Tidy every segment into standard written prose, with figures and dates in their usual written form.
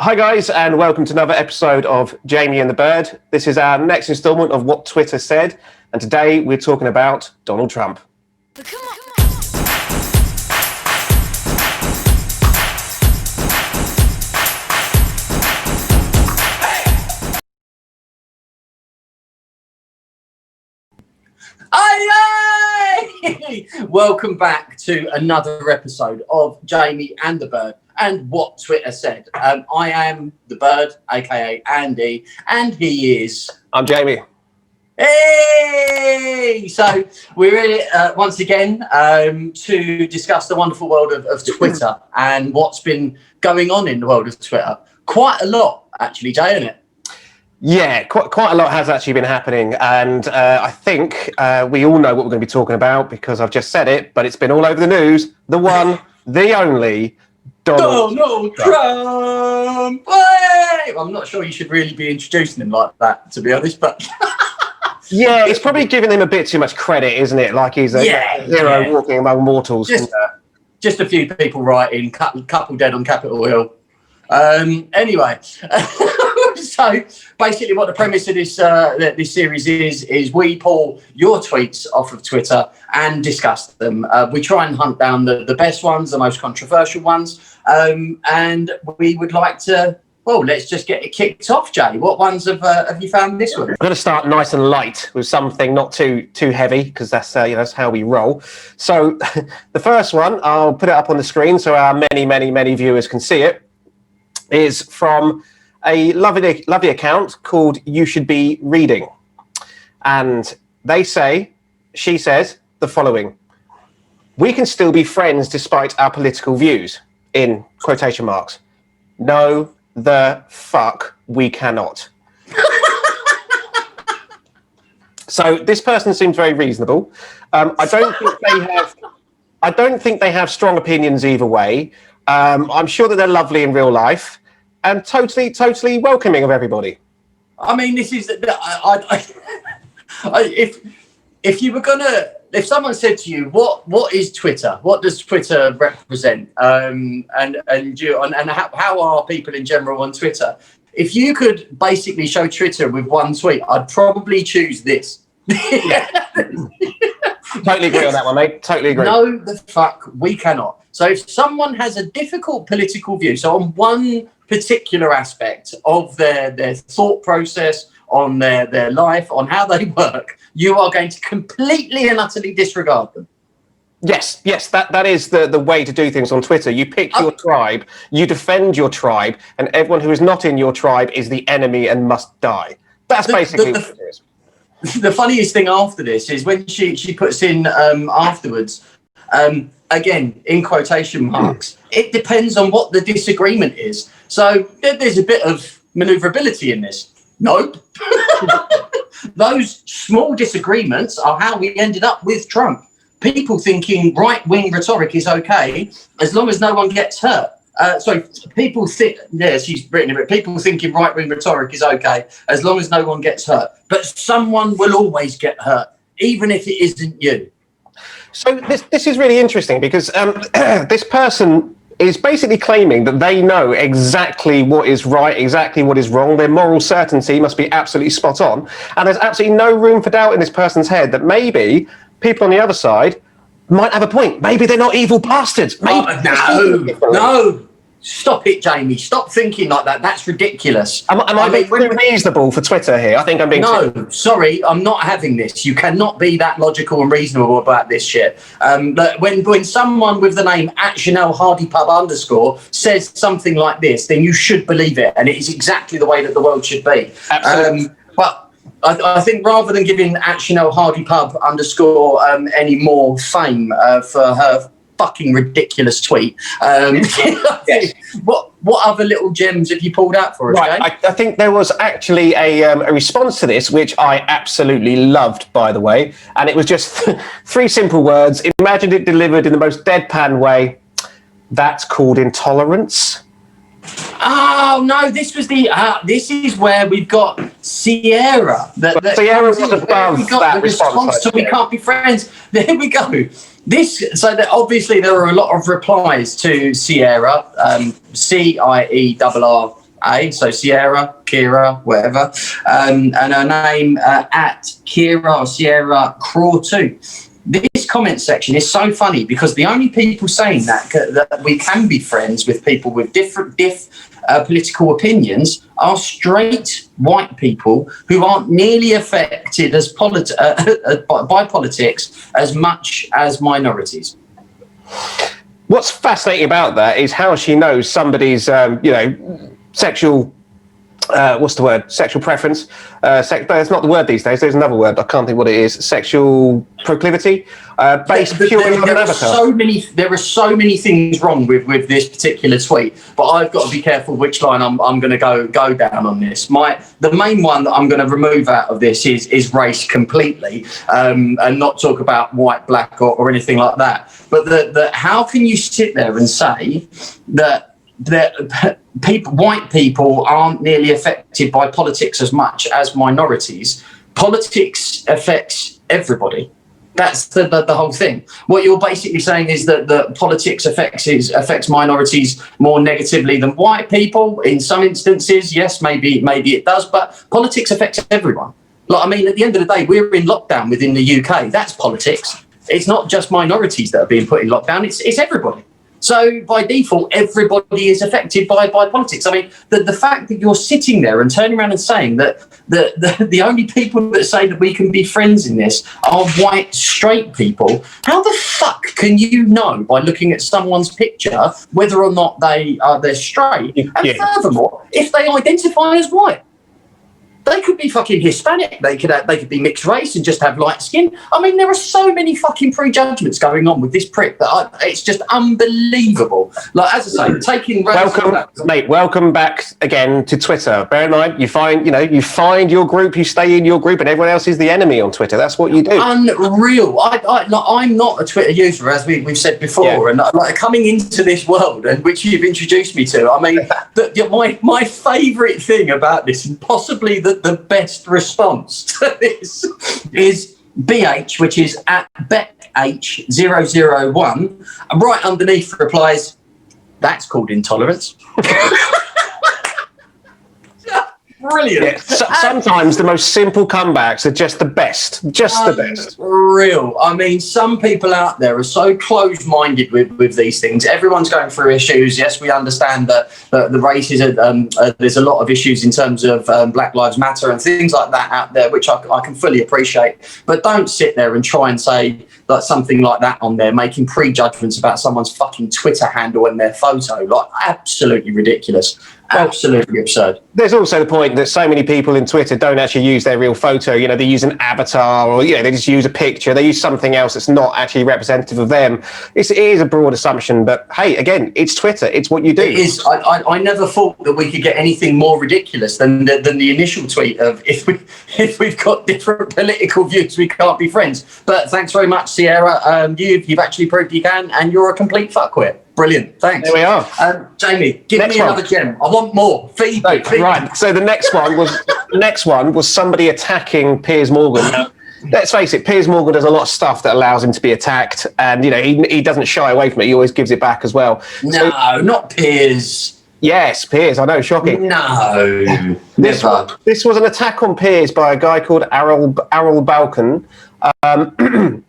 Hi guys, and welcome to another episode of Jamie and the Bird. This is our next instalment of What Twitter Said, and today we're talking about Donald Trump. Aye! Welcome back to another episode of Jamie and the Bird and What Twitter Said. I am the Bird, aka Andy, and he is... I'm Jamie. Hey! So we're in it once again to discuss the wonderful world of Twitter and what's been going on in the world of Twitter. Quite a lot, actually, Jay, isn't it? Yeah, quite a lot has actually been happening, and I think we all know what we're going to be talking about because I've just said it, but it's been all over the news. The one, the only, Donald Trump! Hey! I'm not sure you should really be introducing him like that, to be honest, but... Yeah, it's probably giving him a bit too much credit, isn't it? Like he's a hero walking among mortals. Just a few people writing, couple dead on Capitol Hill. Anyway, so basically what the premise of this series is we pull your tweets off of Twitter and discuss them. We try and hunt down the best ones, the most controversial ones, and we would like to... Well, let's just get it kicked off, Jay. What ones have you found this one? I'm going to start nice and light with something not too heavy because that's that's how we roll. So the first one, I'll put it up on the screen so our many viewers can see it, is from a lovely account called You Should Be Reading. And she says the following: "We can still be friends despite our political views," in quotation marks. No, the fuck we cannot. So this person seems very reasonable. I don't think they have strong opinions either way. I'm sure that they're lovely in real life and totally welcoming of everybody. I mean, this is if you were gonna, if someone said to you, what is Twitter? What does Twitter represent? And how are people in general on Twitter? If you could basically show Twitter with one tweet, I'd probably choose this. Totally agree on that one, mate. Totally agree. No, the fuck we cannot. So if someone has a difficult political view, so on one particular aspect of their thought process, on their life, on how they work, you are going to completely and utterly disregard them. Yes, that is the way to do things on Twitter. You pick your tribe, you defend your tribe, and everyone who is not in your tribe is the enemy and must die. That's basically what it is. The funniest thing after this is when she puts in afterwards, again, in quotation marks, it depends on what the disagreement is. So there's a bit of maneuverability in this. Nope. Those small disagreements are how we ended up with Trump. People thinking right-wing rhetoric is okay as long as no one gets hurt. People think, she's written it, people thinking right-wing rhetoric is okay as long as no one gets hurt. But someone will always get hurt, even if it isn't you. So this is really interesting because this person is basically claiming that they know exactly what is right, exactly what is wrong. Their moral certainty must be absolutely spot on. And there's absolutely no room for doubt in this person's head that maybe people on the other side might have a point. Maybe they're not evil bastards. Maybe no. Stop it, Jamie. Stop thinking like that. That's ridiculous. Am I being reasonable for Twitter here? I think I'm being... No, sorry, I'm not having this. You cannot be that logical and reasonable about this shit. When someone with the name @ChanelHardyPub_ says something like this, then you should believe it. And it is exactly the way that the world should be. Absolutely. But I think rather than giving @ChanelHardyPub_ any more fame for her fucking ridiculous tweet. Yes. What other little gems have you pulled out for us? Right, I think there was actually a response to this, which I absolutely loved, by the way, and it was just 3 simple words. Imagined it delivered in the most deadpan way. That's called intolerance. Oh no! This was the. This is where we've got Sierra. Sierra was above that response. So we can't be friends. There we go. Obviously there are a lot of replies to Sierra, CIERR so Sierra, Kira, whatever, and her name at Kira or Sierra Craw 2. This comment section is so funny because the only people saying that we can be friends with people with different political opinions are straight white people who aren't nearly affected as by politics as much as minorities. What's fascinating about that is how she knows somebody's, sexual. What's the word? Sexual preference. But it's not the word these days. There's another word. I can't think what it is. Sexual proclivity. Based purely on an avatar. There are so many things wrong with this particular tweet, but I've got to be careful which line I'm going to go down on this. The main one that I'm going to remove out of this is race completely, and not talk about white, black, or anything like that. But how can you sit there and say that white people aren't nearly affected by politics as much as minorities? Politics affects everybody. That's the whole thing. What you're basically saying is that politics affects minorities more negatively than white people. In some instances, yes, maybe it does, but politics affects everyone. Like, I mean, at the end of the day, we're in lockdown within the UK. That's politics. It's not just minorities that are being put in lockdown. It's everybody. So by default, everybody is affected by politics. I mean, the fact that you're sitting there and turning around and saying that the only people that say that we can be friends in this are white, straight people, how the fuck can you know by looking at someone's picture whether or not they're straight? And furthermore, if they identify as white, they could be fucking Hispanic. They could be mixed race and just have light skin. I mean, there are so many fucking prejudgments going on with this prick that it's just unbelievable. Like, as I say, taking welcome back again to Twitter. Bear in mind, you find your group, you stay in your group, and everyone else is the enemy on Twitter. That's what you do. Unreal. I'm not a Twitter user, as we've said before, yeah. And like coming into this world, and which you've introduced me to. I mean, my favourite thing about this, and possibly the best response to this, is BH, which is at BeckH001, and right underneath replies, "That's called intolerance." Brilliant. Yeah, sometimes the most simple comebacks are just the best. The best. Real. I mean, some people out there are so closed-minded with these things. Everyone's going through issues. Yes, we understand that the race is there's a lot of issues in terms of Black Lives Matter and things like that out there, which I can fully appreciate. But don't sit there and try and say like something like that on there, making prejudgments about someone's fucking Twitter handle and their photo. Like, absolutely ridiculous. Absolutely absurd. There's also the point that so many people in Twitter don't actually use their real photo. You know, they use an avatar, or they just use a picture. They use something else that's not actually representative of them. It is a broad assumption, but hey, again, it's Twitter. It's what you do. It is. I never thought that we could get anything more ridiculous than the initial tweet of if we've got different political views, we can't be friends. But thanks very much, Sierra. You've actually proved you can, and you're a complete fuckwit. Brilliant, thanks. There we are. Jamie, give me another gem. I want more. Feed me. Right. So the next one was somebody attacking Piers Morgan. Now, let's face it, Piers Morgan does a lot of stuff that allows him to be attacked, and he doesn't shy away from it. He always gives it back as well. No, not Piers. Yes, Piers. I know, shocking. No, this was an attack on Piers by a guy called Errol Balkan, and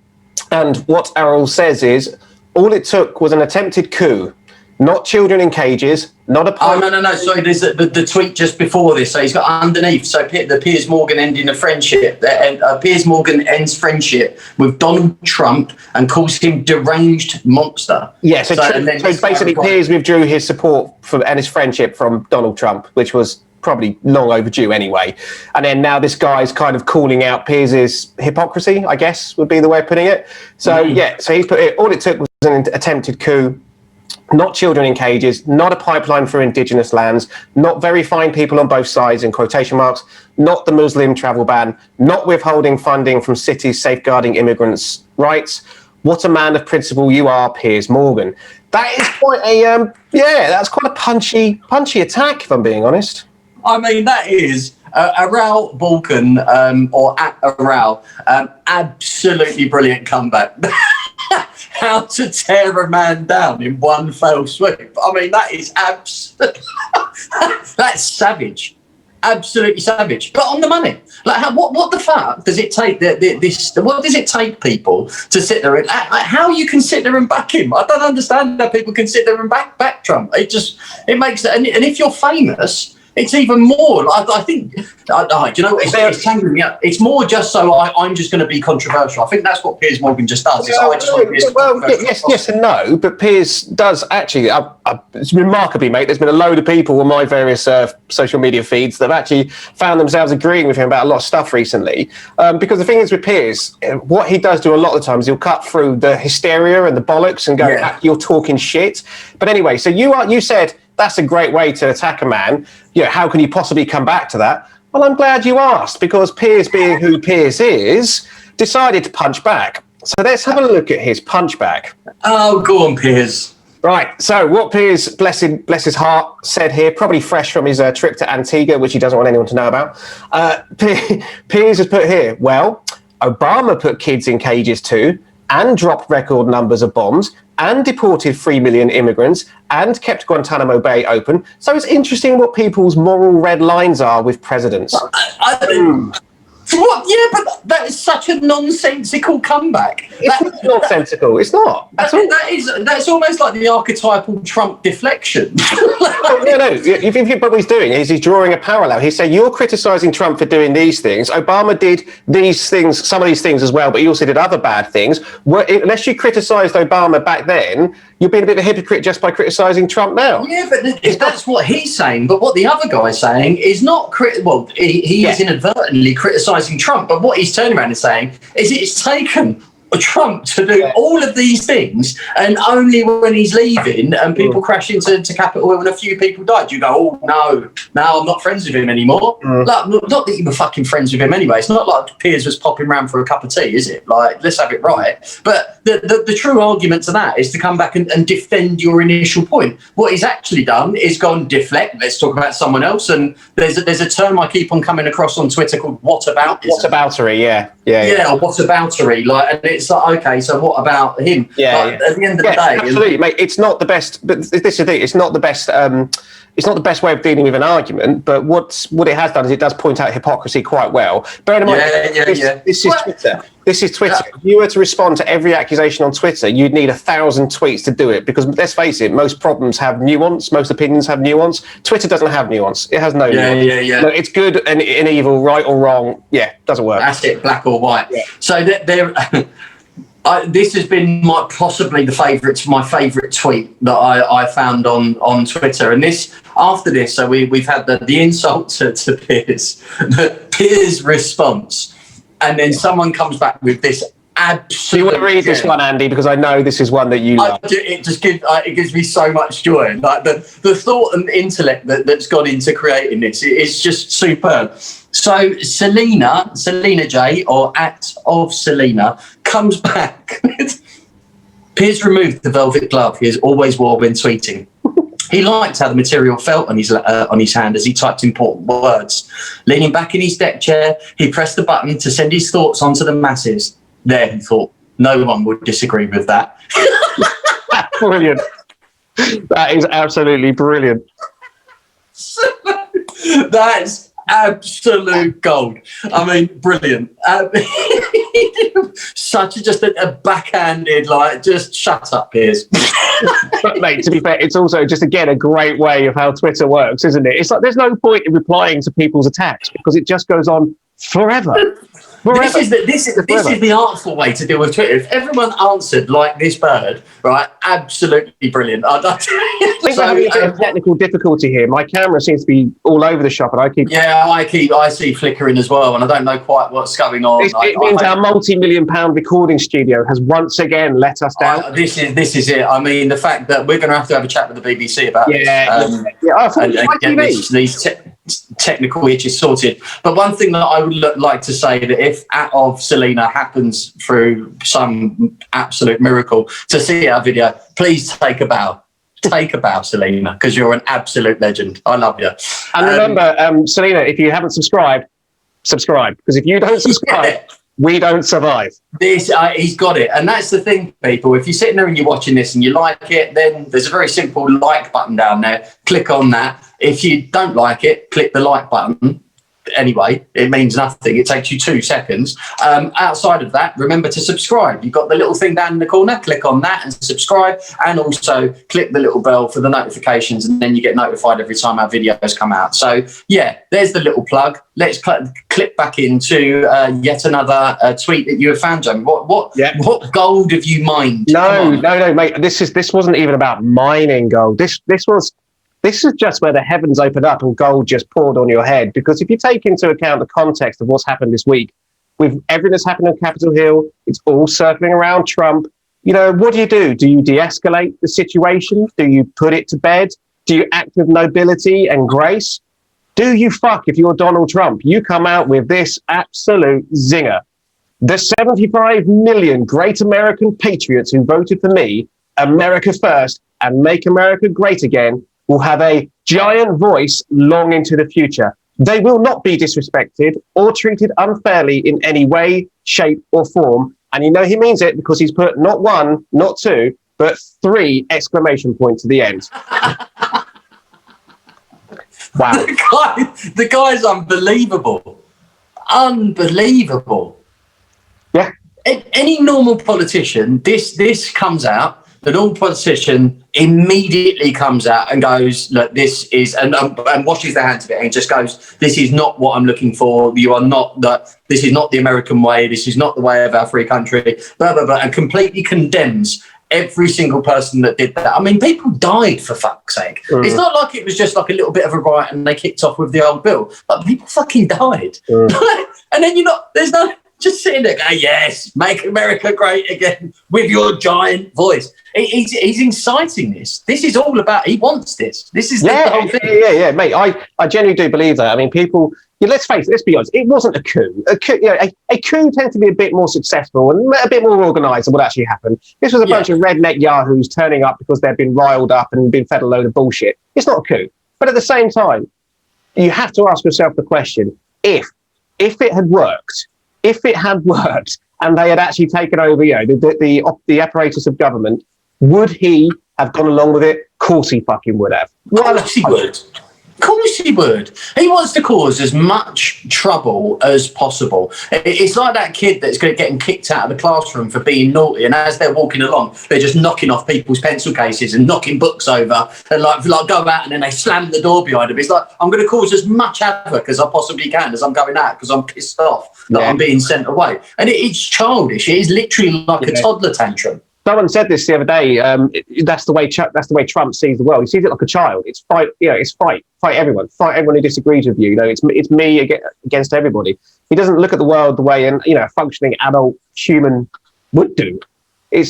what Errol says is, all it took was an attempted coup, not children in cages, not a... Oh, no. Sorry, there's the tweet just before this. So he's got underneath, so the Piers Morgan ending a friendship. Piers Morgan ends friendship with Donald Trump and calls him deranged monster. Yeah, so basically Piers withdrew his support and his friendship from Donald Trump, which was probably long overdue anyway. And then now this guy's kind of calling out Piers's hypocrisy, I guess would be the way of putting it. So so he's put it, all it took was an attempted coup, not children in cages, not a pipeline for indigenous lands, not verifying people on both sides in quotation marks, not the Muslim travel ban, not withholding funding from cities safeguarding immigrants' rights. What a man of principle you are, Piers Morgan. That is quite a that's quite a punchy attack, if I'm being honest. I mean, that is Errol Balkan, or at Errol, absolutely brilliant comeback. How to tear a man down in one fell swoop. I mean, that is absolutely... That's savage. Absolutely savage, but on the money. Like, what the fuck does it take? What does it take people to sit there and how you can sit there and back him? I don't understand how people can sit there and back Trump. It makes it, and if you're famous, it's even more. I think, you know, it's tangling me up. It's more just so I'm just going to be controversial. I think that's what Piers Morgan just does. Yes and no, but Piers does actually. It's remarkably, mate. There's been a load of people on my various social media feeds that have actually found themselves agreeing with him about a lot of stuff recently. Because the thing is with Piers, what he does do a lot of the times, he'll cut through the hysteria and the bollocks and go, "You're talking shit." But anyway, so you said, that's a great way to attack a man. You know, how can you possibly come back to that? Well, I'm glad you asked, because Piers, being who Piers is, decided to punch back. So let's have a look at his punch back. Oh, go on, Piers. Right, so what Piers, bless his heart, said here, probably fresh from his trip to Antigua, which he doesn't want anyone to know about. Piers has put here, well, Obama put kids in cages too, and dropped record numbers of bombs, and deported 3 million immigrants, and kept Guantanamo Bay open. So it's interesting what people's moral red lines are with presidents. What? Yeah, but that is such a nonsensical comeback. It's not nonsensical. It's not. That's almost like the archetypal Trump deflection. No. What he's doing is he's drawing a parallel. He's saying, you're criticising Trump for doing these things. Obama did these things, some of these things as well, but he also did other bad things. Unless you criticised Obama back then, you're being a bit of a hypocrite just by criticising Trump now. Yeah, but that's what he's saying. But what the other guy's saying is not he is inadvertently criticising Trump, but what he's turning around and saying is it's taken Trump to do all of these things, and only when he's leaving and people crash into Capitol Hill and a few people died, you go, oh no, now I'm not friends with him anymore. Like, not that you were fucking friends with him anyway. It's not like Piers was popping round for a cup of tea, is it? Like, let's have it right. But the true argument to that is to come back and defend your initial point. What he's actually done is gone deflect. Let's talk about someone else. And there's a term I keep on coming across on Twitter called whataboutism. Whataboutery, yeah, whataboutery. Like, and it's like, okay, so what about him? At the end of the day, absolutely, mate. It's not the best, but this is the thing. It's not the best. It's not the best way of dealing with an argument. But what it has done is it does point out hypocrisy quite well. Bear in mind, this is Twitter. This is Twitter. If you were to respond to every accusation on Twitter, you'd need 1,000 tweets to do it. Because let's face it, most problems have nuance. Most opinions have nuance. Twitter doesn't have nuance. It has no nuance. No, it's good and evil, right or wrong. Yeah, doesn't work. That's it, black or white. Yeah. So this has been possibly my favourite tweet that I found on Twitter. And after this, so we've had the insult to Piers, the Piers response, and then someone comes back with this absolute. You want to read this one, Andy, because I know this is one that you love. It gives me so much joy. Like the thought and intellect that's gone into creating this is just superb. So Selena J, or @of_Selena, comes back. Piers removed the velvet glove he has always wore when tweeting. He liked how the material felt on his hand as he typed important words. Leaning back in his deck chair, he pressed the button to send his thoughts onto the masses. There, he thought, no one would disagree with that. Brilliant. That is absolutely brilliant. That's absolute gold. I mean, brilliant. Just a backhanded, like, just shut up, Piers. But mate, to be fair, it's also just, again, a great way of how Twitter works, isn't it? It's like there's no point in replying to people's attacks because it just goes on forever. This is the artful way to deal with Twitter. If everyone answered like this bird, right, absolutely brilliant. I think we're having a bit of technical difficulty here. My camera seems to be all over the shop, and I see flickering as well, and I don't know quite what's going on. It means our multi-million-pound recording studio has once again let us down. This is it. I mean, the fact that we're going to have a chat with the BBC about this. And get these technical issues sorted. But one thing that I would like to say, that if @of_Selena happens through some absolute miracle to see our video, please take a bow. Take a bow, Selena, because you're an absolute legend. I love you. And remember, Selena, if you haven't subscribed, subscribe. Because if you don't subscribe, we don't survive. This he's got it, and that's the thing, people. If you're sitting there and you're watching this and you like it, then there's a very simple like button down there. Click on that. If you don't like it, click the like button. Anyway, it means nothing. It takes you 2 seconds. Outside of that, remember to subscribe. You've got the little thing down in the corner. Click on that and subscribe, and also click the little bell for the notifications, and then you get notified every time our videos come out. So yeah, there's the little plug. Let's click back into yet another tweet that you have found, Jamie. What gold have you mined? No, mate. This wasn't even about mining gold. This is just where the heavens opened up and gold just poured on your head. Because if you take into account the context of what's happened this week, with everything that's happened on Capitol Hill, it's all circling around Trump. You know, what do? Do you de-escalate the situation? Do you put it to bed? Do you act with nobility and grace? Do you fuck if you're Donald Trump? You come out with this absolute zinger. The 75 million great American patriots who voted for me, America first, and make America great again, will have a giant voice long into the future. They will not be disrespected or treated unfairly in any way, shape, or form. And you know he means it because he's put not 1, not 2, but 3 exclamation points at the end. Wow. The guy's unbelievable. Unbelievable. Yeah. Any normal politician, this comes out. The normal politician immediately comes out and goes, look, this is, and washes their hands of it and just goes, this is not what I'm looking for. You are not this is not the American way. This is not the way of our free country, blah, blah, blah, and completely condemns every single person that did that. I mean, people died, for fuck's sake. It's not like it was just like a little bit of a riot and they kicked off with the old bill. But people fucking died. And then there's no, just sitting there going, yes, make America great again with your giant voice. He's inciting this. This is all about, he wants this. This is the whole thing. Yeah, mate. I genuinely do believe that. I mean, people, let's face it, let's be honest, it wasn't a coup. A coup tends to be a bit more successful and a bit more organised than what actually happened. This was a bunch of redneck yahoos turning up because they've been riled up and been fed a load of bullshit. It's not a coup. But at the same time, you have to ask yourself the question, if it had worked, and they had actually taken over, the apparatus of government, would he have gone along with it? Of course he fucking would have. Of course he would. Of course he would. He wants to cause as much trouble as possible. It's like that kid that's getting kicked out of the classroom for being naughty, and as they're walking along, they're just knocking off people's pencil cases and knocking books over, and like go out and then they slam the door behind them. It's like, I'm going to cause as much havoc as I possibly can as I'm going out because I'm pissed off that I'm being sent away. And it's childish. It is literally like a toddler tantrum. Someone said this the other day. That's the way Trump sees the world. He sees it like a child. It's fight. It's fight everyone. Fight everyone who disagrees with you. It's me against everybody. He doesn't look at the world the way a functioning adult human would do. I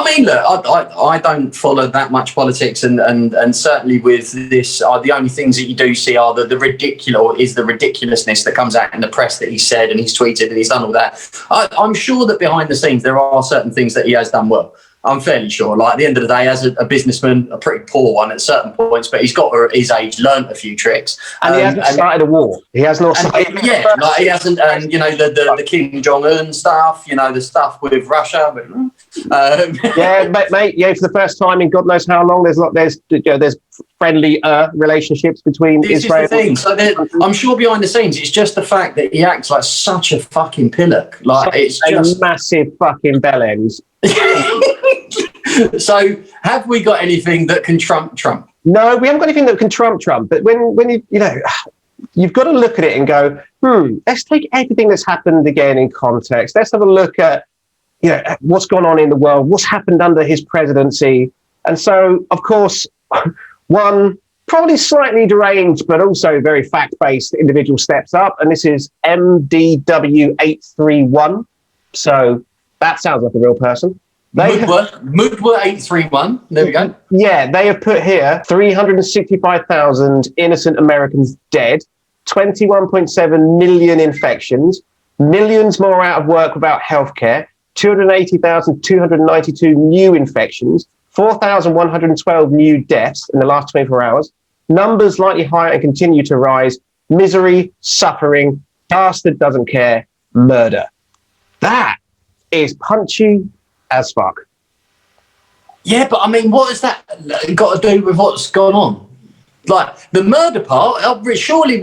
mean, look, I don't follow that much politics, and certainly with this, the only things that you do see are the ridiculousness that comes out in the press that he said and he's tweeted and he's done all that. I'm sure that behind the scenes there are certain things that he has done well. I'm fairly sure. Like at the end of the day, as a businessman, a pretty poor one at certain points, but he's got at his age learnt a few tricks. And he hasn't started a war. He has not started. He hasn't. And the Kim Jong-un stuff. The stuff with Russia. Mate. Yeah, for the first time in God knows how long, there's friendly relationships between Israel. Is the thing. So I'm sure behind the scenes, it's just the fact that he acts like such a fucking pillock. Like it's just massive fucking bellends. So, have we got anything that can trump Trump? No, we haven't got anything that can trump Trump. But when you've got to look at it and go, let's take everything that's happened again in context. Let's have a look at, what's gone on in the world, what's happened under his presidency. And so, of course, one probably slightly deranged, but also very fact-based individual steps up. And this is MDW831. So that sounds like a real person. Mudwa 831. There we go. Yeah, they have put here 365,000 innocent Americans dead, 21.7 million infections, millions more out of work without healthcare, 280,292 new infections, 4,112 new deaths in the last 24 hours, numbers likely higher and continue to rise, misery, suffering, bastard doesn't care, murder. That is punchy as fuck. Yeah, but I mean, what has that got to do with what's gone on? Like the murder part, surely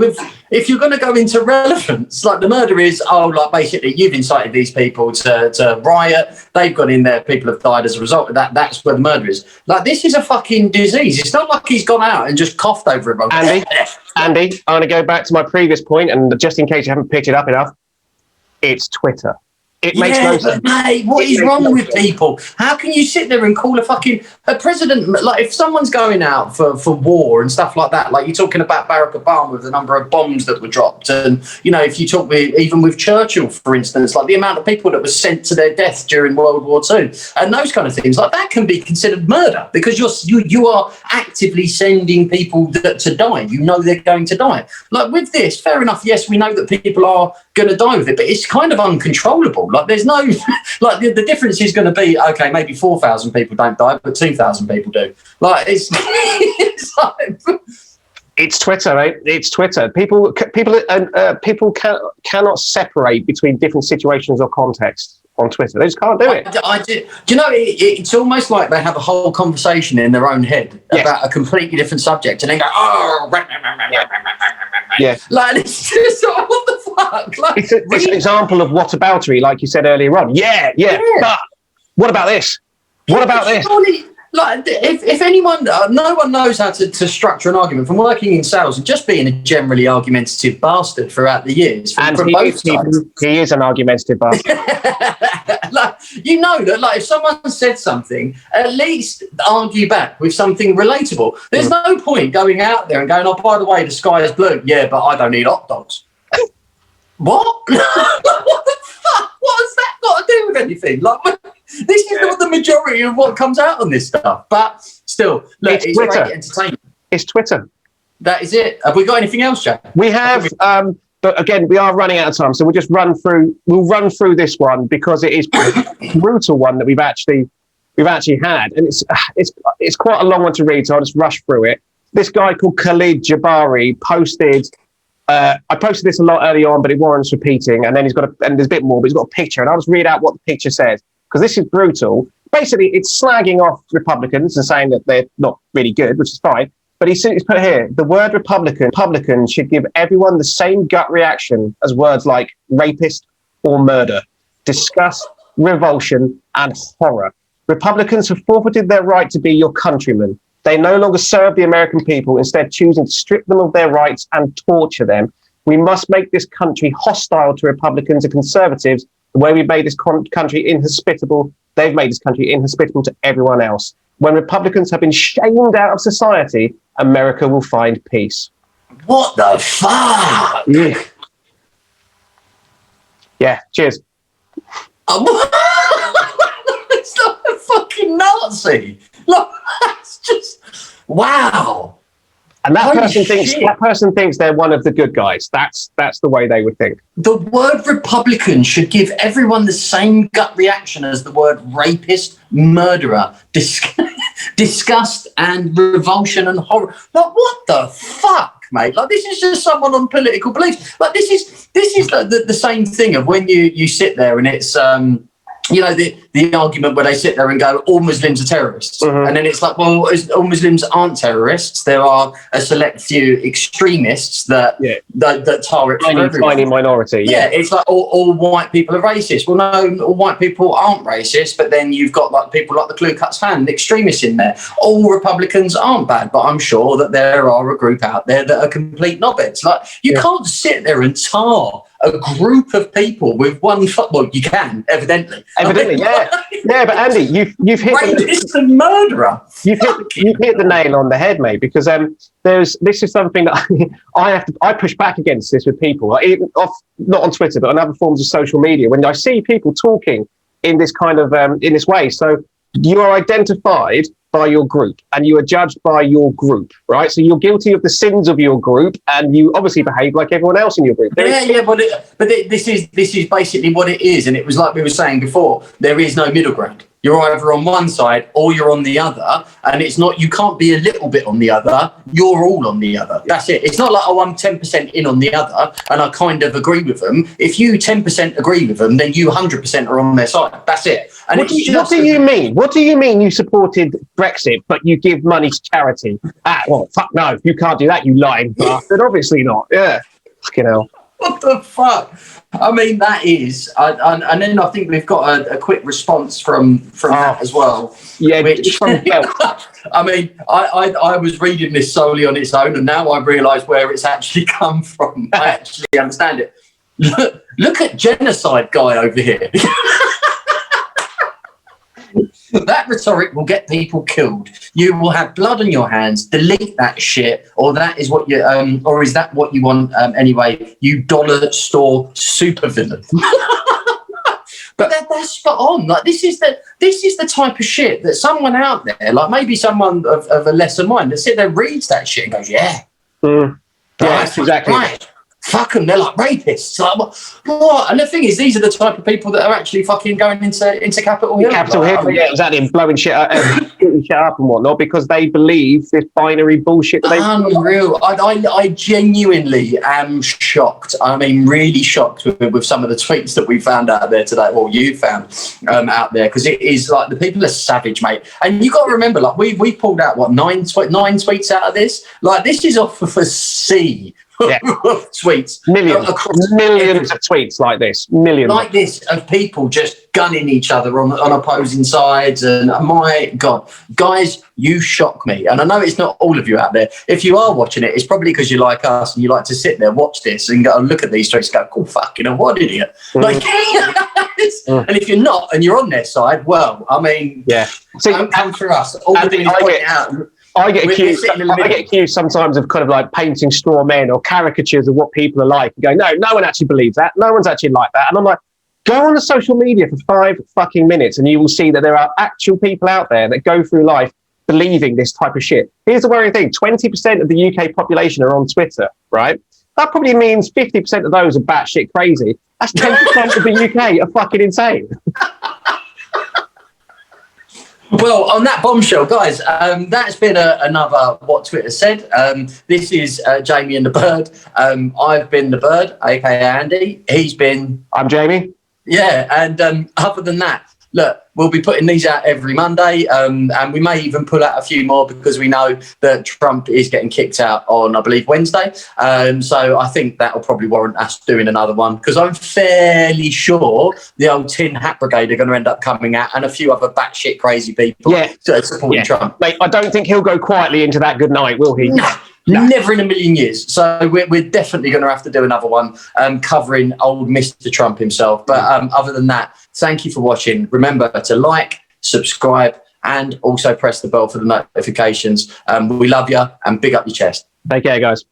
if you're going to go into relevance, like the murder is, like basically you've incited these people to riot, they've gone in there, people have died as a result of that, that's where the murder is. Like this is a fucking disease. It's not like he's gone out and just coughed over everyone. Andy, I'm going to go back to my previous point, and just in case you haven't picked it up enough, it's Twitter. It makes no sense. Mate, what is wrong with people? How can you sit there and call a president, like if someone's going out for war and stuff like that, like you're talking about Barack Obama with the number of bombs that were dropped, and if you talk even with Churchill, for instance, like the amount of people that were sent to their death during World War II and those kind of things, like that can be considered murder because you are actively sending people to die. You know they're going to die. Like with this, fair enough, yes, we know that people are going to die with it, but it's kind of uncontrollable. Like there's no, like the difference is going to be, okay, maybe 4,000 people don't die, but 2,000 people do. Like it's it's Twitter, right? It's Twitter. People cannot separate between different situations or contexts on Twitter. They just can't do it. Do you know, it's almost like they have a whole conversation in their own head about a completely different subject, and then go, yeah. Like it's just what the fuck? Like, it's an example of whataboutery, like you said earlier on. Yeah. But what about this? What about this? Surely, like, if anyone, no one knows how to structure an argument from working in sales and just being a generally argumentative bastard throughout the years. And he is an argumentative bastard. Like, that, if someone said something, at least argue back with something relatable. There's no point going out there and going, oh, by the way, the sky is blue. Yeah, but I don't eat hot dogs. What? What the fuck? What has that got to do with anything? Like, this is not the majority of what comes out on this stuff. But still, look, it's great entertainment. It's Twitter. That is it. Have we got anything else, Jack? We have, but again, we are running out of time, so we'll just run through this one because it is a brutal one that we've actually had, and it's quite a long one to read, so I'll just rush through it. This guy called Khalid Jabari posted. I posted this a lot early on, but it warrants repeating. And then and there's a bit more, but he's got a picture, and I'll just read out what the picture says because this is brutal. Basically, it's slagging off Republicans and saying that they're not really good, which is fine. But he's put here, the word Republican should give everyone the same gut reaction as words like rapist or murder, disgust, revulsion, and horror. Republicans have forfeited their right to be your countrymen. They no longer serve the American people, instead choosing to strip them of their rights and torture them. We must make this country hostile to Republicans and conservatives the way we made this country inhospitable. They've made this country inhospitable to everyone else. When Republicans have been shamed out of society, America will find peace. What the fuck? Yeah, cheers. It's not a fucking Nazi. Look, that's just wow. And that person thinks they're one of the good guys. That's the way they would think. The word Republican should give everyone the same gut reaction as the word rapist, murderer, disgust and revulsion and horror. Like, what the fuck, mate? Like, this is just someone on political beliefs. Like, this is the same thing of when you sit there and it's the argument where they sit there and go, all Muslims are terrorists. And then it's like, well, all Muslims aren't terrorists. There are a select few extremists that target tiny minority. Yeah, it's like all white people are racist. Well, no, all white people aren't racist, but then you've got like people like the Ku Klux Klan, extremists in there. All Republicans aren't bad, but I'm sure that there are a group out there that are complete knobheads. Like, you can't sit there and tar a group of people with one foot. Well, you can, evidently. Yeah, but Andy, you've hit rapist and murderer. You've hit the nail on the head, mate. Because this is something that I push back against this with people, not on Twitter, but on other forms of social media. When I see people talking in this kind of in this way, so you are identified by your group and you are judged by your group, right? So you're guilty of the sins of your group and you obviously behave like everyone else in your group. But this is basically what it is. And it was like we were saying before, there is no middle ground. You're either on one side or you're on the other, and it's not. You can't be a little bit on the other. You're all on the other. That's it. It's not like, oh, I'm 10% in on the other, and I kind of agree with them. If you 10% agree with them, then you 100% are on their side. That's it. And what do you mean? What do you mean you supported Brexit, but you give money to charity? Well, fuck no, you can't do that, you lying bastard. Obviously not. Yeah, fucking hell. What the fuck? I mean, that is, and then I think we've got a quick response from that as well. Yeah, which, I mean, I was reading this solely on its own, and now I realise where it's actually come from. I actually understand it. Look at genocide guy over here. That rhetoric will get people killed. You will have blood on your hands. Delete that shit, or that is what you, or is that what you want anyway? You dollar store supervillain. But that's spot on. Like this is the type of shit that someone out there, like maybe someone of a lesser mind, that sit there, reads that shit and goes, yeah, yes, exactly. Right. Fuck them, they're like rapists. Like, what? And the thing is, these are the type of people that are actually fucking going into Capitol Hill. Capitol Hill, yeah, exactly, and blowing shit up, shit up and whatnot, because they believe this binary bullshit. Unreal. I genuinely am shocked. I mean, really shocked with some of the tweets that we found out there today. Well, you found out there, because it is like the people are savage, mate. And you got to remember, like we pulled out what nine tweets out of this. Like this is off of a sea. Yeah. Tweets, millions of tweets like this, of people just gunning each other on opposing sides. And my God, guys, you shock me. And I know it's not all of you out there. If you are watching it, it's probably because you like us and you like to sit there, watch this, and go and look at these tweets, and go, "Oh fuck, you know what, idiot!" Like, and if you're not and you're on their side, well, I mean, yeah, don't come for us. All we're doing is pointing out. I get accused sometimes of kind of like painting straw men or caricatures of what people are like, and going, no one actually believes that. No one's actually like that. And I'm like, go on the social media for 5 fucking minutes and you will see that there are actual people out there that go through life believing this type of shit. Here's the worrying thing. 20% of the UK population are on Twitter, right? That probably means 50% of those are batshit crazy. That's 10% of the UK are fucking insane. Well, on that bombshell, guys, that's been another What Twitter Said. This is Jamie and the Bird. I've been the Bird, aka Andy. I'm Jamie. Yeah, and other than that, look, we'll be putting these out every Monday, and we may even pull out a few more because we know that Trump is getting kicked out on, I believe, Wednesday. So I think that will probably warrant us doing another one, because I'm fairly sure the old Tin Hat Brigade are going to end up coming out, and a few other batshit crazy people supporting Trump. Mate, I don't think he'll go quietly into that good night, will he? No. Never in a million years. So we're definitely going to have to do another one covering old Mr. Trump himself. But other than that, thank you for watching. Remember to like, subscribe, and also press the bell for the notifications. We love you, and big up your chest. Take care, guys.